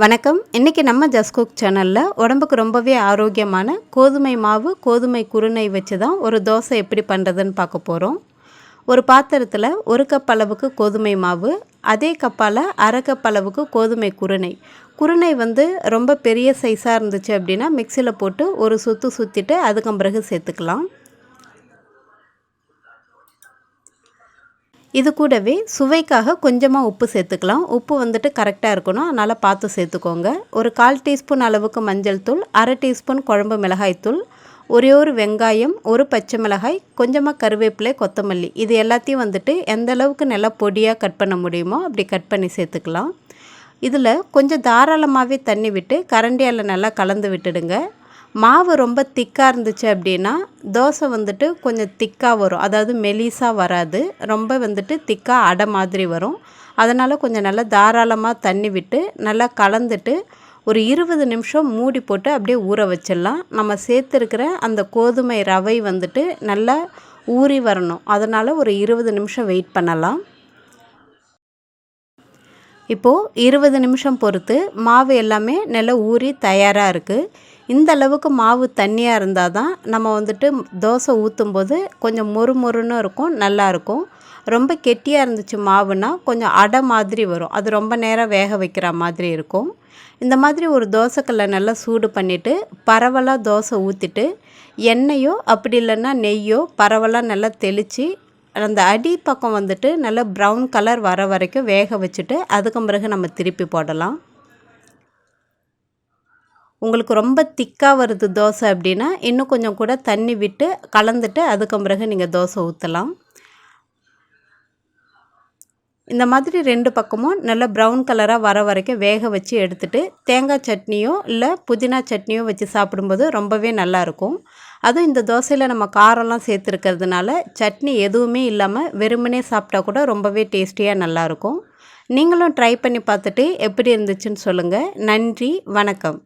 வணக்கம். இன்றைக்கி நம்ம ஜஸ்ட் குக் சேனலில் உடம்புக்கு ரொம்பவே ஆரோக்கியமான கோதுமை மாவு கோதுமை குருணை வச்சு தான் ஒரு தோசை எப்படி பண்ணுறதுன்னு பார்க்க போகிறோம். ஒரு பாத்திரத்தில் 1 கப் அளவுக்கு கோதுமை மாவு, அதே கப்பால் அரை கப் அளவுக்கு கோதுமை குருணை. குருணை ரொம்ப பெரிய சைஸாக இருந்துச்சு அப்படின்னா மிக்சியில் போட்டு ஒரு சுற்று சுற்றிட்டு அதுக்கு பிறகு சேர்த்துக்கலாம். இது கூடவே சுவைக்காக கொஞ்சமாக உப்பு சேர்த்துக்கலாம். உப்பு கரெக்டாக இருக்கணும், அதனால் பார்த்து சேர்த்துக்கோங்க. ஒரு 1/4 டீஸ்பூன் அளவுக்கு மஞ்சள் தூள், அரை டீஸ்பூன் குழம்பு மிளகாய் தூள், ஒரே ஒரு வெங்காயம், ஒரு பச்சை மிளகாய், கொஞ்சமாக கருவேப்பிலை, கொத்தமல்லி, இது எல்லாத்தையும் எந்த அளவுக்கு நல்லா பொடியாக கட் பண்ண முடியுமோ அப்படி கட் பண்ணி சேர்த்துக்கலாம். இதில் கொஞ்சம் தாராளமாகவே தண்ணி விட்டு கரண்டியால் நல்லா கலந்து விட்டுடுங்க. மாவு ரொம்ப திக்காக இருந்துச்சு அப்படின்னா தோசை கொஞ்சம் திக்காக வரும், அதாவது மெலிசாக வராது, ரொம்ப திக்காக அடை மாதிரி வரும். அதனால் கொஞ்சம் நல்லா தாராளமாக தண்ணி விட்டு நல்லா கலந்துட்டு ஒரு 20 நிமிஷம் மூடி போட்டு அப்படியே ஊற வச்சிடலாம். நம்ம சேர்த்துருக்கிற அந்த கோதுமை ரவை நல்லா ஊறி வரணும், அதனால் ஒரு 20 நிமிஷம் வெயிட் பண்ணலாம். இப்போது 20 நிமிஷம் பொறுத்து மாவு எல்லாமே நல்லா ஊறி தயாராக இருக்குது. இந்த அளவுக்கு மாவு தண்ணியாக இருந்தால் தான் நம்ம தோசை ஊற்றும்போது கொஞ்சம் மொறுமொறுன்னு இருக்கும், நல்லாயிருக்கும். ரொம்ப கெட்டியாக இருந்துச்சு மாவுனா கொஞ்சம் அடை மாதிரி வரும், அது ரொம்ப நேரம் வேக வைக்கிற மாதிரி இருக்கும். இந்த மாதிரி ஒரு தோசைக்கல்லை நல்லா சூடு பண்ணிவிட்டு பரவலாக தோசை ஊற்றிட்டு எண்ணெயோ அப்படி இல்லைன்னா நெய்யோ பரவலாக நல்லா தெளித்து அந்த அடி பக்கம் நல்லா ப்ரௌன் கலர் வர வரைக்கும் வேக வச்சுட்டு அதுக்கு பிறகு நம்ம திருப்பி போடலாம். உங்களுக்கு ரொம்ப திக்காக வருது தோசை அப்படின்னா இன்னும் கொஞ்சம் கூட தண்ணி விட்டு கலந்துட்டு அதுக்கு பிறகு நீங்கள் தோசை ஊற்றலாம். இந்த மாதிரி 2 பக்கமும் நல்லா ப்ரௌன் கலராக வர வரைக்கும் வேக வச்சு எடுத்துகிட்டு தேங்காய் சட்னியோ இல்லை புதினா சட்னியோ வச்சு சாப்பிடும்போது ரொம்பவே நல்லாயிருக்கும். அதுவும் இந்த தோசையில் நம்ம காரம்லாம் சேர்த்துருக்கிறதுனால சட்னி எதுவுமே இல்லாமல் வெறுமனே சாப்பிட்டா கூட ரொம்பவே டேஸ்டியாக நல்லாயிருக்கும். நீங்களும் ட்ரை பண்ணி பார்த்துட்டு எப்படி இருந்துச்சுன்னு சொல்லுங்கள். நன்றி, வணக்கம்.